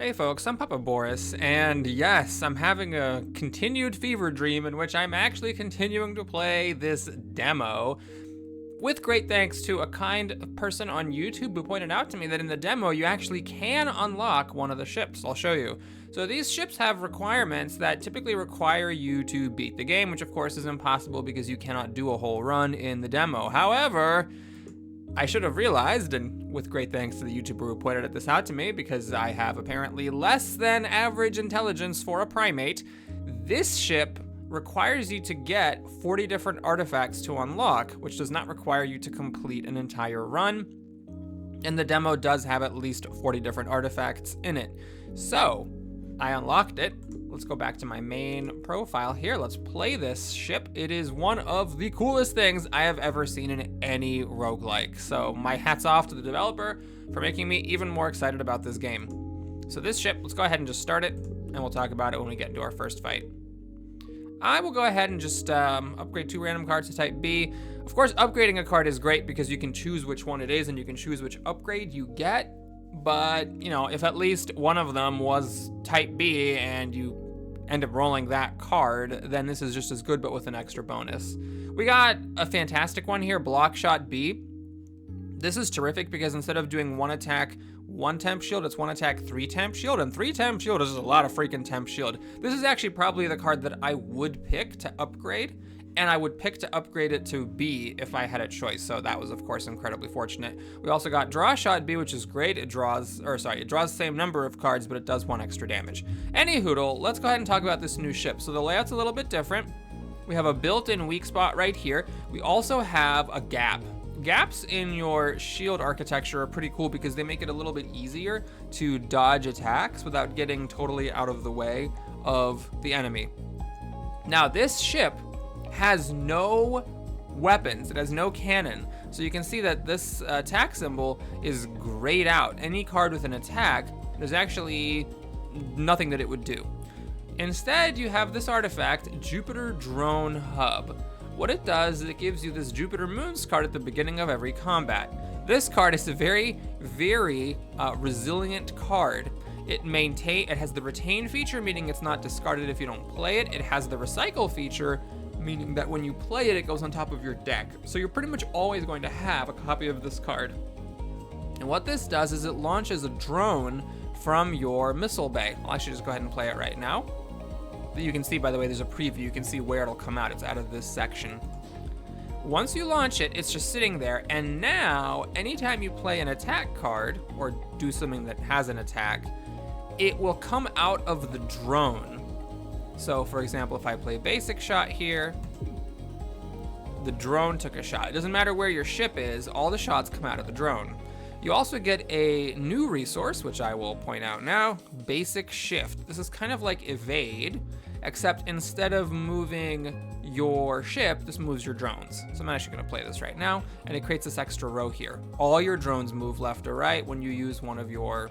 Hey folks, I'm Papa Boris, and yes, I'm having a continued fever dream in which I'm actually continuing to play this demo, with great thanks to a kind person on YouTube who pointed out to me that in the demo you actually can unlock one of the ships. I'll show you. So these ships have requirements that typically require you to beat the game, which of course is impossible because you cannot do a whole run in the demo. However, I should have realized, and with great thanks to the YouTuber who pointed this out to me, because I have apparently less than average intelligence for a primate, this ship requires you to get 40 different artifacts to unlock, which does not require you to complete an entire run. And the demo does have at least 40 different artifacts in it. So, I unlocked it. Let's go back to my main profile here. Let's play this ship. It is one of the coolest things I have ever seen in any roguelike. So my hat's off to the developer for making me even more excited about this game. So this ship, let's go ahead and just start it, and we'll talk about it when we get into our first fight. I will go ahead and just upgrade 2 random cards to type B. Of course, upgrading a card is great because you can choose which one it is and you can choose which upgrade you get. But, you know, if at least one of them was type B and you end up rolling that card, then this is just as good, but with an extra bonus. We got a fantastic one here, Block Shot B. This is terrific because instead of doing 1 attack, 1 temp shield, it's 1 attack, 3 temp shield, and 3 temp shield is a lot of freaking temp shield. This is actually probably the card that I would pick to upgrade, and I would pick to upgrade it to B if I had a choice, so that was of course incredibly fortunate. We also got Draw Shot B, which is great. It draws the same number of cards, but it does 1 extra damage. Anyhoodle, let's go ahead and talk about this new ship. So the layout's a little bit different. We have a built-in weak spot right here. We also have a gap. Gaps in your shield architecture are pretty cool because they make it a little bit easier to dodge attacks without getting totally out of the way of the enemy. Now this ship has no weapons, it has no cannon. So you can see that this attack symbol is grayed out. Any card with an attack, there's actually nothing that it would do. Instead, you have this artifact, Jupiter Drone Hub. What it does is it gives you this Jupiter Moons card at the beginning of every combat. This card is a very, very resilient card. It has the retain feature, meaning it's not discarded if you don't play it. It has the recycle feature, meaning that when you play it, it goes on top of your deck. So you're pretty much always going to have a copy of this card. And what this does is it launches a drone from your missile bay. I'll actually just go ahead and play it right now. You can see, by the way, there's a preview. You can see where it'll come out. It's out of this section. Once you launch it, it's just sitting there. And now, anytime you play an attack card or do something that has an attack, it will come out of the drone. So for example, if I play basic shot here, the drone took a shot. It doesn't matter where your ship is, all the shots come out of the drone. You also get a new resource, which I will point out now, basic shift. This is kind of like evade, except instead of moving your ship, this moves your drones. So I'm actually gonna play this right now, and it creates this extra row here. All your drones move left or right when you use one of your,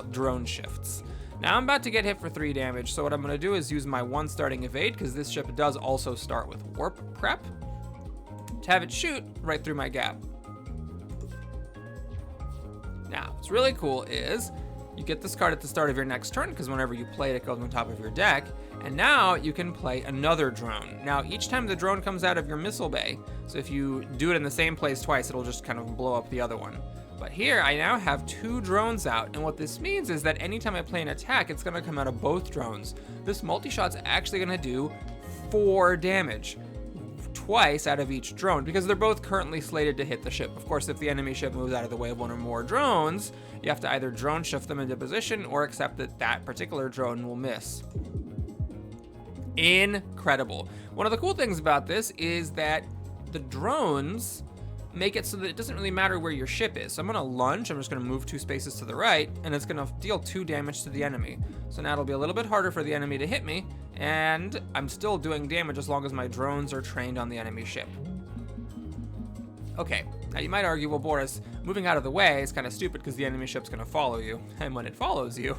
drone shifts. Now I'm about to get hit for 3 damage, so what I'm gonna do is use my 1 starting evade, because this ship does also start with warp prep, to have it shoot right through my gap. Now, what's really cool is you get this card at the start of your next turn, because whenever you play it, it goes on top of your deck, and now you can play another drone. Now, each time the drone comes out of your missile bay, so if you do it in the same place twice, it'll just kind of blow up the other one. But here, I now have 2 drones out, and what this means is that anytime I play an attack, it's gonna come out of both drones. This multi-shot's actually gonna do 4 damage, twice out of each drone, because they're both currently slated to hit the ship. Of course, if the enemy ship moves out of the way of 1 or more drones, you have to either drone shift them into position or accept that that particular drone will miss. Incredible. One of the cool things about this is that the drones make it so that it doesn't really matter where your ship is. So I'm gonna lunge, I'm just gonna move 2 spaces to the right, and it's gonna deal 2 damage to the enemy. So now it'll be a little bit harder for the enemy to hit me, and I'm still doing damage as long as my drones are trained on the enemy ship. Okay, now you might argue, well, Boris, moving out of the way is kind of stupid because the enemy ship's gonna follow you, and when it follows you,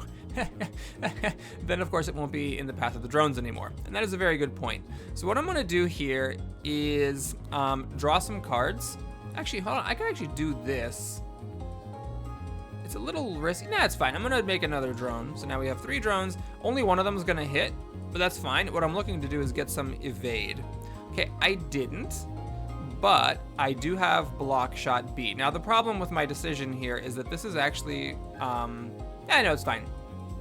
then of course it won't be in the path of the drones anymore. And that is a very good point. So what I'm gonna do here is draw some cards. Actually, hold on, I can actually do this. It's a little risky. Nah, it's fine. I'm gonna make another drone. So now we have 3 drones. Only one of them is gonna hit, but that's fine. What I'm looking to do is get some evade. Okay, I didn't, but I do have block shot B. Now the problem with my decision here is that this is actually, yeah, no, it's fine.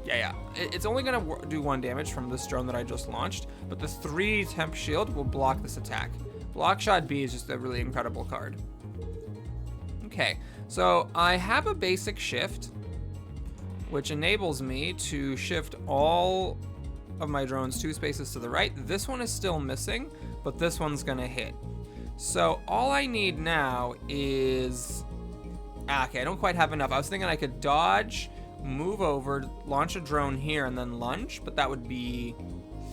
Yeah. It's only gonna do 1 damage from this drone that I just launched, but the 3 temp shield will block this attack. Block shot B is just a really incredible card. Okay, so I have a basic shift, which enables me to shift all of my drones 2 spaces to the right. This one is still missing, but this one's gonna hit. So all I need now is, okay, I don't quite have enough. I was thinking I could dodge, move over, launch a drone here, and then lunge, but that would be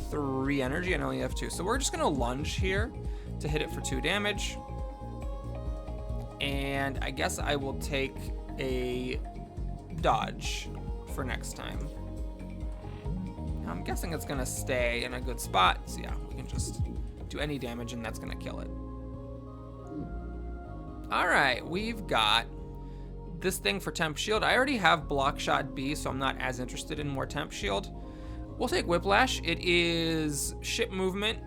3 energy, and I only have 2. So we're just gonna lunge here to hit it for 2 damage. And I guess I will take a dodge for next time. Now I'm guessing it's gonna stay in a good spot. So yeah, we can just do any damage and that's gonna kill it. All right, we've got this thing for temp shield. I already have block shot B, so I'm not as interested in more temp shield. We'll take whiplash. It is ship movement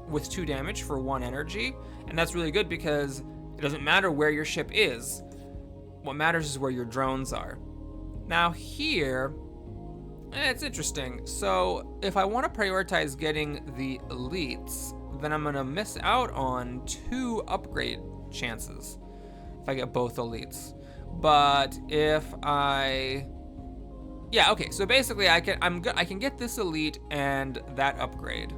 with 2 damage for 1 energy. And that's really good because it doesn't matter where your ship is. What matters is where your drones are. Now here, it's interesting. So if I want to prioritize getting the elites, then I'm gonna miss out on 2 upgrade chances if I get both elites. But if I, yeah, okay. So basically, I can get this elite and that upgrade,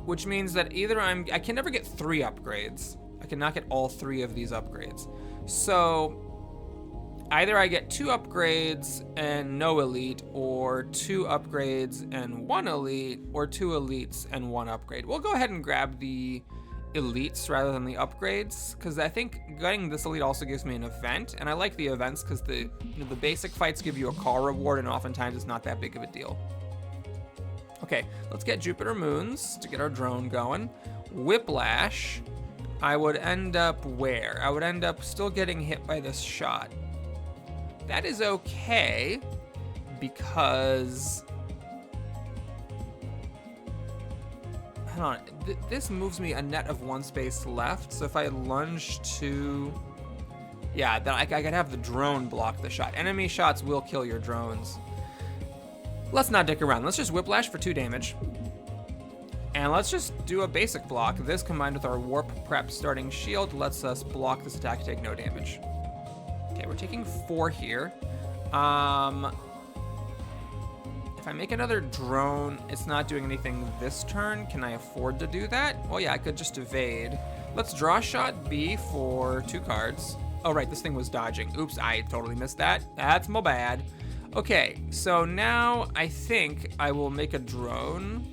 which means that either I can never get 3 upgrades. I cannot get all 3 of these upgrades. So either I get 2 upgrades and no elite, or 2 upgrades and 1 elite, or 2 elites and 1 upgrade. We'll go ahead and grab the elites rather than the upgrades, because I think getting this elite also gives me an event, and I like the events because the basic fights give you a car reward, and oftentimes it's not that big of a deal. Okay, let's get Jupiter Moons to get our drone going. Whiplash, I would end up where? I would end up still getting hit by this shot. That is okay, because, hold on, this moves me a net of 1 space left, so if I lunge to, yeah, then I could have the drone block the shot. Enemy shots will kill your drones. Let's not dick around. Let's just whiplash for 2 damage. And let's just do a basic block. This combined with our warp prep starting shield lets us block this attack, take no damage. Okay, we're taking 4 here. If I make another drone, it's not doing anything this turn. Can I afford to do that? Well, yeah, I could just evade. Let's draw shot B for 2 cards. Oh, right, this thing was dodging. Oops, I totally missed that. That's my bad. Okay, so now I think I will make a drone,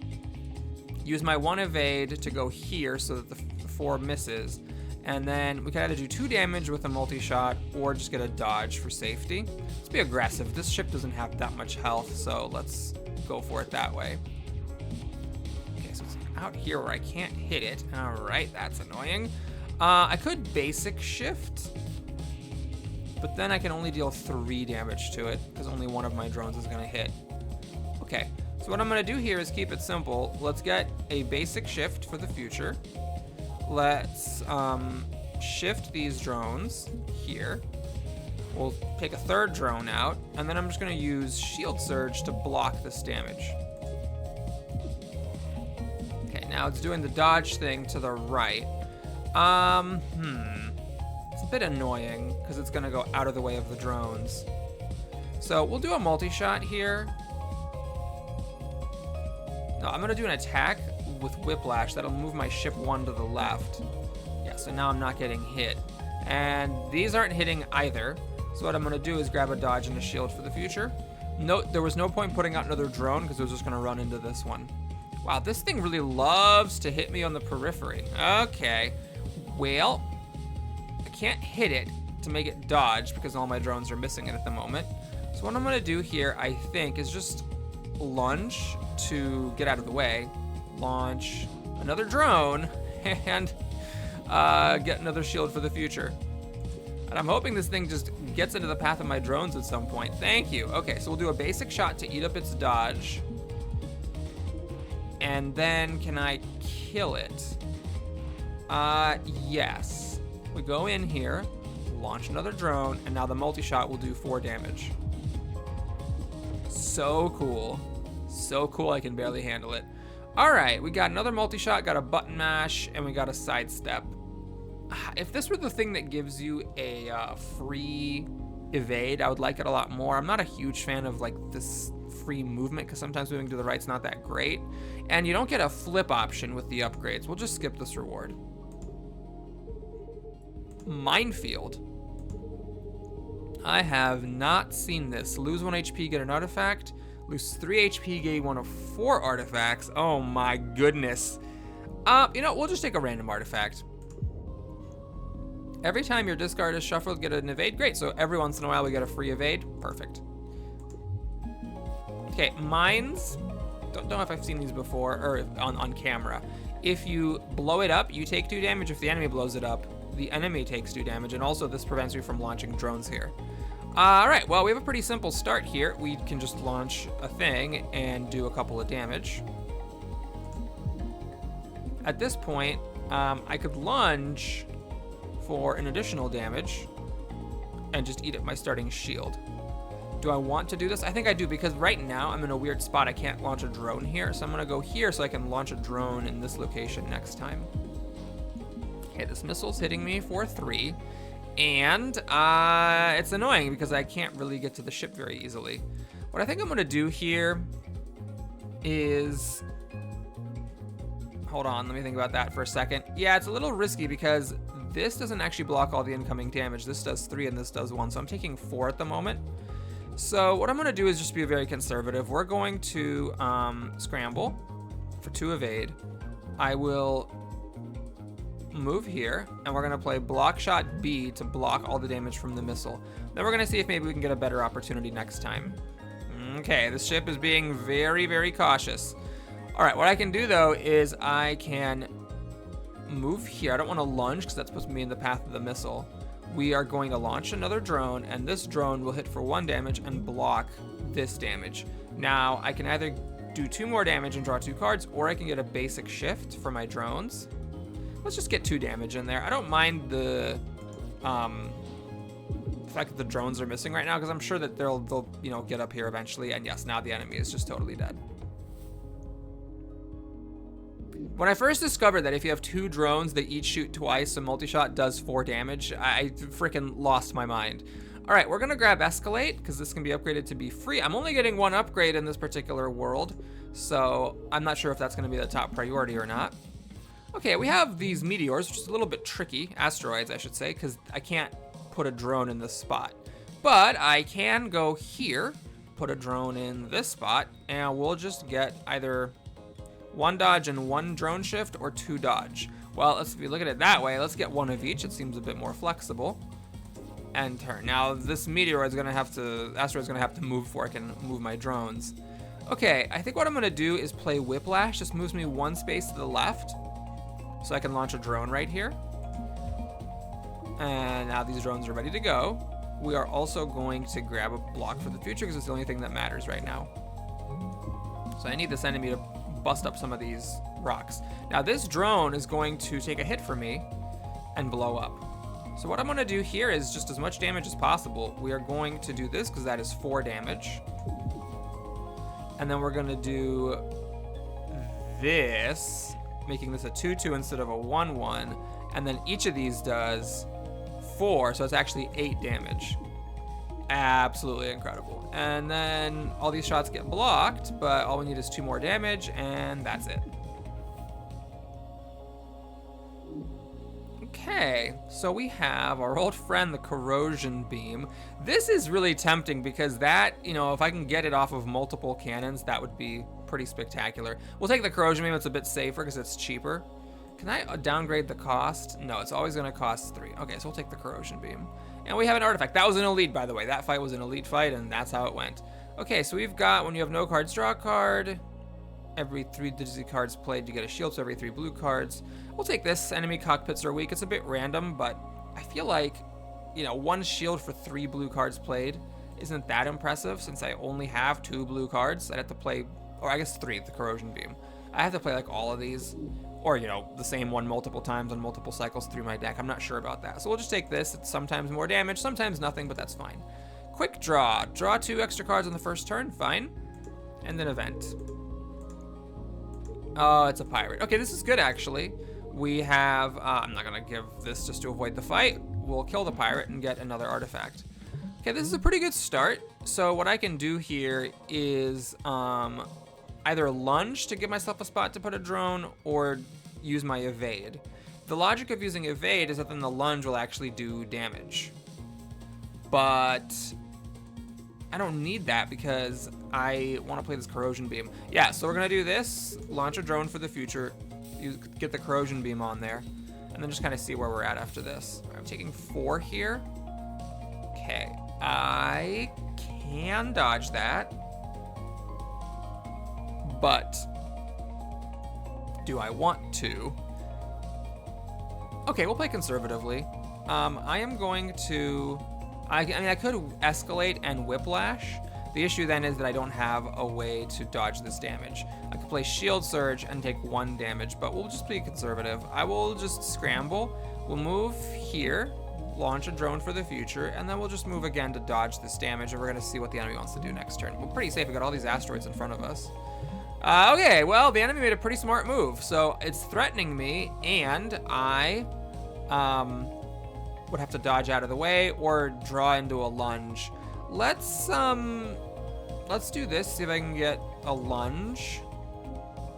use my 1 evade to go here so that the 4 misses, and then we can either do 2 damage with a multi-shot or just get a dodge for safety. Let's be aggressive. This ship doesn't have that much health, so let's go for it that way. Okay, so it's out here where I can't hit it. All right, that's annoying. I could basic shift, but then I can only deal 3 damage to it because only 1 of my drones is gonna hit. Okay, so what I'm gonna do here is keep it simple. Let's get a basic shift for the future. Let's shift these drones here. We'll take a 3rd drone out, and then I'm just gonna use Shield Surge to block this damage. Okay, now it's doing the dodge thing to the right. It's a bit annoying because it's gonna go out of the way of the drones. So we'll do a multi-shot here. No, I'm gonna do an attack with whiplash that'll move my ship 1 to the left. Yeah, so now I'm not getting hit. And these aren't hitting either. So what I'm gonna do is grab a dodge and a shield for the future. Note, there was no point putting out another drone because it was just gonna run into this one. Wow, this thing really loves to hit me on the periphery. Okay, well, I can't hit it to make it dodge because all my drones are missing it at the moment. So what I'm gonna do here, I think, is just lunge to get out of the way, launch another drone, and get another shield for the future. And I'm hoping this thing just gets into the path of my drones at some point. Thank you. Okay, so we'll do a basic shot to eat up its dodge. And then can I kill it? Yes. We go in here, launch another drone, and now the multi-shot will do 4 damage. So cool. So cool I can barely handle it. Alright, we got another multi-shot, got a button mash, and we got a sidestep. If this were the thing that gives you a free evade, I would like it a lot more. I'm not a huge fan of like this free movement because sometimes moving to the right's not that great. And you don't get a flip option with the upgrades. We'll just skip this reward. Minefield. I have not seen this. Lose 1 HP, get an artifact. Lose 3 HP, gain 1 of 4 artifacts. Oh my goodness. You know, we'll just take a random artifact. Every time your discard is shuffled, get an evade. Great, so every once in a while we get a free evade. Perfect. Okay, mines. Don't know if I've seen these before, or on camera. If you blow it up, you take 2 damage. If the enemy blows it up, the enemy takes 2 damage. And also this prevents you from launching drones here. All right, well, we have a pretty simple start here. We can just launch a thing and do a couple of damage. At this point, I could lunge for an additional damage and just eat up my starting shield. Do I want to do this? I think I do, because right now I'm in a weird spot. I can't launch a drone here, so I'm gonna go here so I can launch a drone in this location next time. Okay, this missile's hitting me for 3, and it's annoying because I can't really get to the ship very easily. What I think I'm gonna do here is, hold on, let me think about that for a second. Yeah, it's a little risky because this doesn't actually block all the incoming damage. This does 3 and this does 1, so I'm taking 4 at the moment. So what I'm gonna do is just be very conservative. We're going to scramble for 2 evade. I will move here, and we're gonna play block shot B to block all the damage from the missile. Then we're gonna see if maybe we can get a better opportunity next time. Okay, this ship is being very, very cautious. All right, what I can do though is I can move here. I don't want to lunge because that's supposed to be in the path of the missile. We are going to launch another drone, and this drone will hit for 1 damage and block this damage. Now, I can either do 2 more damage and draw 2 cards, or I can get a basic shift for my drones. Let's just get 2 damage in there. I don't mind the fact that the drones are missing right now, because I'm sure that they'll you know, get up here eventually. And yes, now the enemy is just totally dead. When I first discovered that if you have 2 drones that each shoot twice, a multi-shot does 4 damage, I freaking lost my mind. All right, we're gonna grab Escalate, because this can be upgraded to be free. I'm only getting 1 upgrade in this particular world, so I'm not sure if that's gonna be the top priority or not. Okay, we have these meteors, which is a little bit tricky, asteroids I should say, because I can't put a drone in this spot. But I can go here, put a drone in this spot, and we'll just get either 1 dodge and 1 drone shift, or 2 dodge. Well, if you look at it that way, let's get 1 of each. It seems a bit more flexible. And turn. Now, this meteor is gonna have to, asteroid's gonna have to move before I can move my drones. Okay, I think what I'm gonna do is play Whiplash. Just moves me 1 space to the left, so I can launch a drone right here. And now these drones are ready to go. We are also going to grab a block for the future, because it's the only thing that matters right now. So I need this enemy to bust up some of these rocks. Now this drone is going to take a hit for me and blow up. So what I'm gonna do here is just as much damage as possible. We are going to do this because that is 4 damage. And then we're gonna do this, making this a 2-2 instead of a 1-1. And then each of these does 4, so it's actually 8 damage. Absolutely incredible. And then all these shots get blocked, but all we need is 2 more damage, and that's it. Okay, so we have our old friend, the corrosion beam. This is really tempting because that, you know, if I can get it off of multiple cannons, that would be pretty spectacular. We'll take the corrosion beam, it's a bit safer because it's cheaper. Can I downgrade the cost? No, it's always gonna cost 3. Okay, so we'll take the corrosion beam. And we have an artifact. That was an elite, by the way. That fight was an elite fight, and that's how it went. Okay, so we've got, when you have no cards, draw a card. Every 3 Dizzy cards played, you get a shield, so every 3 blue cards. We'll take this. Enemy cockpits are weak. It's a bit random, but I feel like you know, 1 shield for 3 blue cards played isn't that impressive since I only have 2 blue cards. I'd have to play, or I guess 3, the Corrosion Beam. I have to play like all of these, or, you know, the same one multiple times on multiple cycles through my deck. I'm not sure about that. So we'll just take this. It's sometimes more damage, sometimes nothing, but that's fine. Quick draw. Draw 2 extra cards on the first turn. Fine. And then event. Oh, it's a pirate. Okay, this is good, actually. We have, I'm not going to give this just to avoid the fight. We'll kill the pirate and get another artifact. Okay, this is a pretty good start. So what I can do here is either lunge to give myself a spot to put a drone or use my evade. The logic of using evade is that then the lunge will actually do damage. But I don't need that because I want to play this Corrosion Beam. Yeah, so we're going to do this, launch a drone for the future, get the Corrosion Beam on there, and then just kind of see where we're at after this. I'm taking 4 here. Okay, I can dodge that, but do I want to? Okay, we'll play conservatively. I am going to, I mean, I could escalate and whiplash. The issue then is that I don't have a way to dodge this damage. I could play Shield Surge and take 1 damage, but we'll just be conservative. I will just scramble. We'll move here, launch a drone for the future, and then we'll just move again to dodge this damage, and we're going to see what the enemy wants to do next turn. We're pretty safe. We got all these asteroids in front of us. Okay, well, the enemy made a pretty smart move. So it's threatening me, and I would have to dodge out of the way or draw into a lunge. Let's do this, see if I can get a lunge.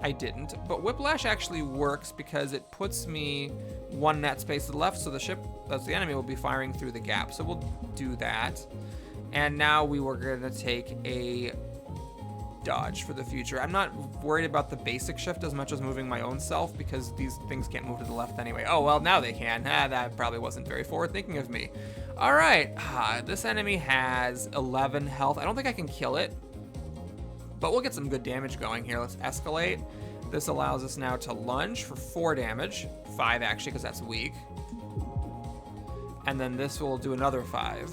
I didn't, but Whiplash actually works because it puts me 1 net space to the left, so the ship, that's the enemy, will be firing through the gap. So we'll do that. And now we were gonna take a dodge for the future. I'm not worried about the basic shift as much as moving my own self because these things can't move to the left anyway. Oh, well, now they can. That probably wasn't very forward thinking of me. All right, this enemy has 11 health. I don't think I can kill it, but we'll get some good damage going here. Let's escalate. This allows us now to lunge for 4 damage. 5 actually, because that's weak. And then this will do another 5.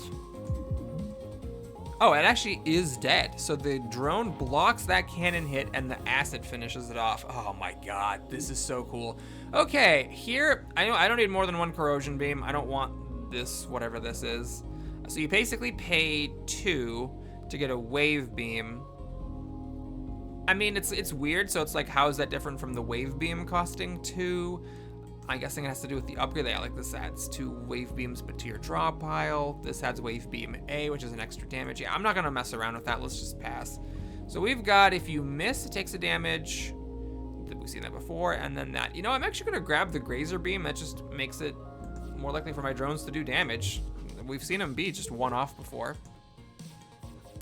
Oh, it actually is dead. So the drone blocks that cannon hit and the acid finishes it off. Oh my God, this is so cool. Okay, here, I know I don't need more than 1 corrosion beam. I don't want this, whatever this is. So you basically pay 2 to get a wave beam. I mean, it's weird. So it's like, how is that different from the wave beam costing 2? I'm guessing it has to do with the upgrade. Yeah, like this adds 2 wave beams, but to your draw pile. This adds wave beam A, which is an extra damage. Yeah, I'm not gonna mess around with that. Let's just pass. So we've got, if you miss, it takes a damage. We've seen that before, and then that. You know, I'm actually gonna grab the grazer beam. That just makes it more likely for my drones to do damage. We've seen them be just 1 off before.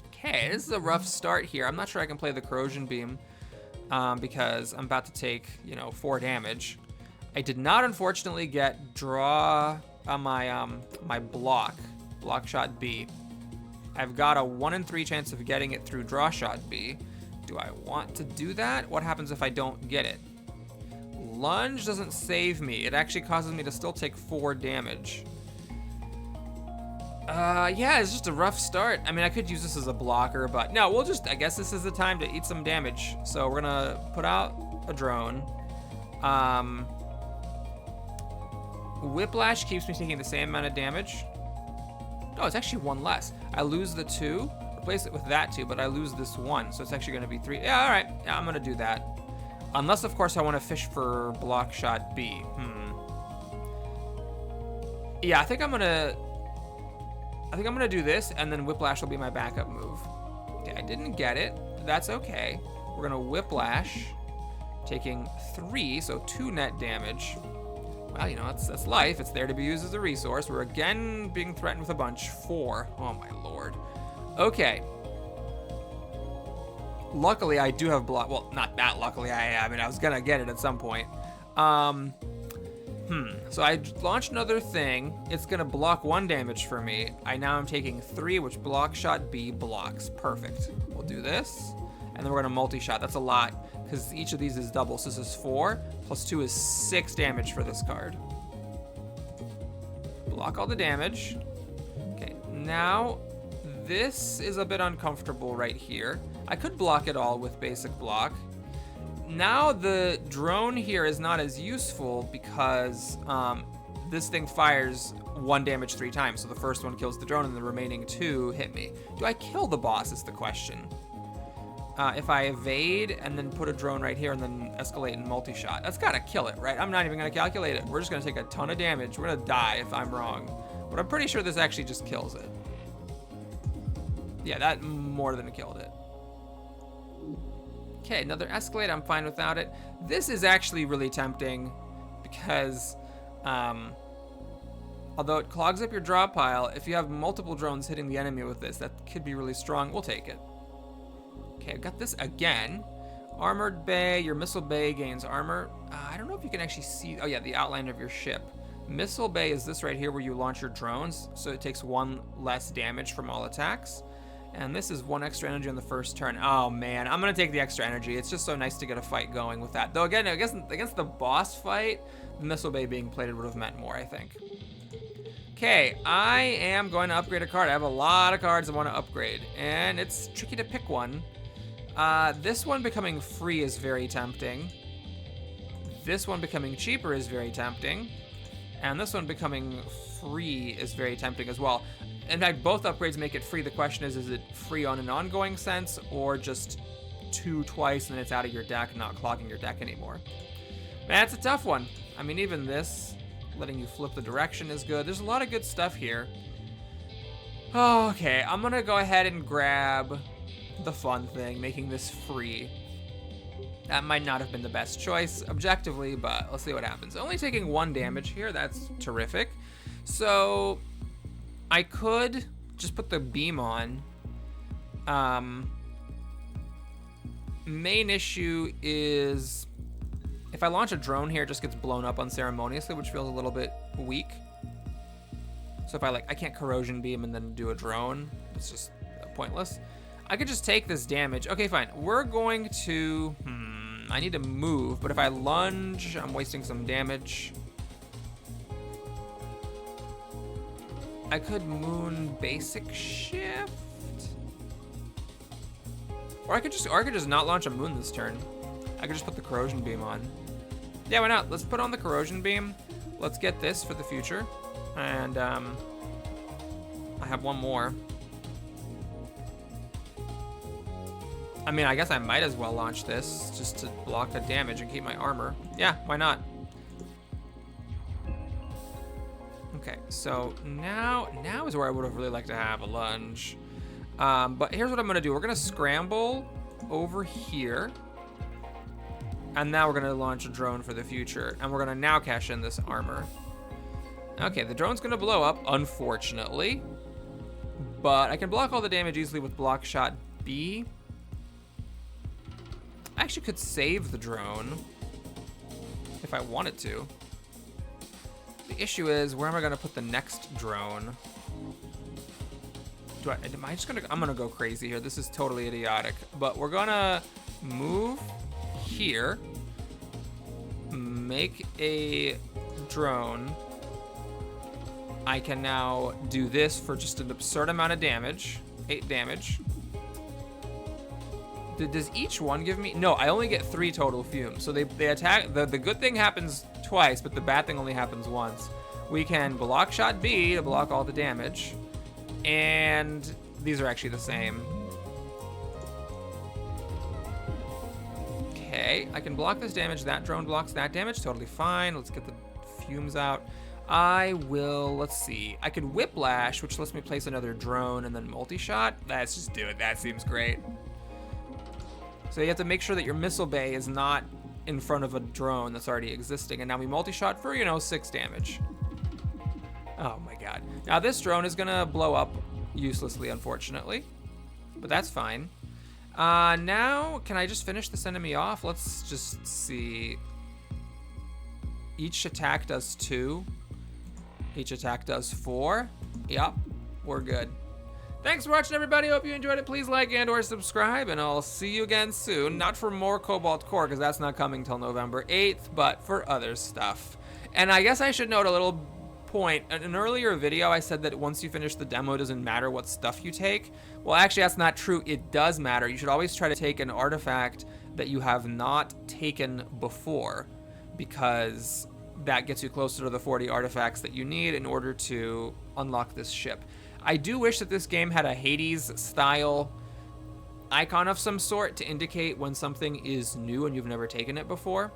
Okay, this is a rough start here. I'm not sure I can play the corrosion beam because I'm about to take, 4 damage. I did not, unfortunately, get draw on my block shot B. I've got a 1 in 3 chance of getting it through draw shot B. Do I want to do that? What happens if I don't get it? Lunge doesn't save me. It actually causes me to still take 4 damage. Yeah, it's just a rough start. I mean, I could use this as a blocker, but no, I guess this is the time to eat some damage. So we're gonna put out a drone. Whiplash keeps me taking the same amount of damage. No, it's actually 1 less. I lose the 2, replace it with that 2, but I lose this 1, so it's actually gonna be 3. Yeah, all right, yeah, I'm gonna do that. Unless, of course, I wanna fish for block shot B. Yeah, I think I'm gonna do this, and then Whiplash will be my backup move. Okay, I didn't get it. That's okay. We're gonna Whiplash, taking 3, so 2 net damage. Well, that's life. It's there to be used as a resource. We're again being threatened with a bunch. 4. Oh my lord. Okay. Luckily, I do have block. Well, not that luckily. I mean, I was gonna get it at some point. So I launched another thing. It's gonna block 1 damage for me. Now I'm taking 3, which block shot B blocks. Perfect. We'll do this, and then we're gonna multi-shot. That's a lot, because each of these is double. So this is 4, plus 2 is 6 damage for this card. Block all the damage. Now, this is a bit uncomfortable right here. I could block it all with basic block. Now the drone here is not as useful because this thing fires 1 damage 3 times. So the first one kills the drone and the remaining 2 hit me. Do I kill the boss is the question. If I evade and then put a drone right here and then escalate and multi-shot, that's gotta kill it, right? I'm not even gonna calculate it. We're just gonna take a ton of damage. We're gonna die if I'm wrong. But I'm pretty sure this actually just kills it. Yeah, that more than killed it. Okay, another escalate. I'm fine without it. This is actually really tempting because although it clogs up your drop pile, if you have multiple drones hitting the enemy with this, that could be really strong. We'll take it. Okay, I've got this again. Armored bay. Your missile bay gains armor. I don't know if you can actually see. Oh yeah, the outline of your ship. Missile bay is this right here where you launch your drones, so it takes 1 less damage from all attacks. And this is 1 extra energy on the first turn. Oh man, I'm gonna take the extra energy. It's just so nice to get a fight going with that. Though again, I guess against the boss fight, the missile bay being plated would have meant more, I think. Okay, I am going to upgrade a card. I have a lot of cards I want to upgrade, and it's tricky to pick one. This one becoming free is very tempting. This one becoming cheaper is very tempting. And this one becoming free is very tempting as well. In fact, both upgrades make it free. The question is it free on an ongoing sense or just 2 twice and then it's out of your deck and not clogging your deck anymore? Man, it's a tough one. I mean, even this, letting you flip the direction is good. There's a lot of good stuff here. Oh, okay, I'm gonna go ahead and grab the fun thing, making this free. That might not have been the best choice objectively, but let's see what happens. Only taking 1 damage here, that's terrific. So I could just put the beam on. Main issue is if I launch a drone here, it just gets blown up unceremoniously, which feels a little bit weak. So if I can't corrosion beam and then do a drone, it's just pointless. I could just take this damage. Okay, fine. We're going to, I need to move, but if I lunge, I'm wasting some damage. I could moon basic shift. Or I could just not launch a moon this turn. I could just put the corrosion beam on. Yeah, why not? Let's put on the corrosion beam. Let's get this for the future. And I have 1 more. I mean, I guess I might as well launch this just to block the damage and keep my armor. Yeah, why not? Okay, so now is where I would have really liked to have a lunge. But here's what I'm gonna do. We're gonna scramble over here. And now we're gonna launch a drone for the future. And we're gonna now cash in this armor. Okay, the drone's gonna blow up, unfortunately. But I can block all the damage easily with block shot B. I actually could save the drone if I wanted to. The issue is, where am I gonna put the next drone? I'm gonna go crazy here. This is totally idiotic, but we're gonna move here, make a drone. I can now do this for just an absurd amount of damage, 8 damage. Does each one give me? No, I only get 3 total fumes. So they attack, the good thing happens twice, but the bad thing only happens once. We can block shot B to block all the damage. And these are actually the same. Okay, I can block this damage. That drone blocks that damage, totally fine. Let's get the fumes out. I will, let's see. I could whiplash, which lets me place another drone and then multi-shot. Let's just do it, that seems great. So you have to make sure that your missile bay is not in front of a drone that's already existing. And now we multi-shot for, 6 damage. Oh my god. Now this drone is gonna blow up uselessly, unfortunately. But that's fine. Now, can I just finish this enemy off? Let's just see. Each attack does 2. Each attack does 4. Yup, we're good. Thanks for watching, everybody. Hope you enjoyed it. Please like and or subscribe, and I'll see you again soon. Not for more Cobalt Core, because that's not coming till November 8th, but for other stuff. And I guess I should note a little point, in an earlier video I said that once you finish the demo, it doesn't matter what stuff you take. Well, actually that's not true. It does matter. You should always try to take an artifact that you have not taken before, because that gets you closer to the 40 artifacts that you need in order to unlock this ship. I do wish that this game had a Hades style icon of some sort to indicate when something is new and you've never taken it before.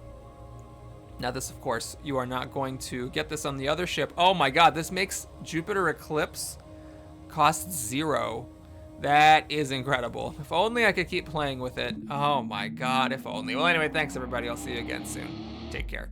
Now this, of course, you are not going to get this on the other ship. Oh my god, this makes Jupiter Eclipse cost 0. That is incredible. If only I could keep playing with it. Oh my god, if only. Well, anyway, thanks everybody. I'll see you again soon. Take care.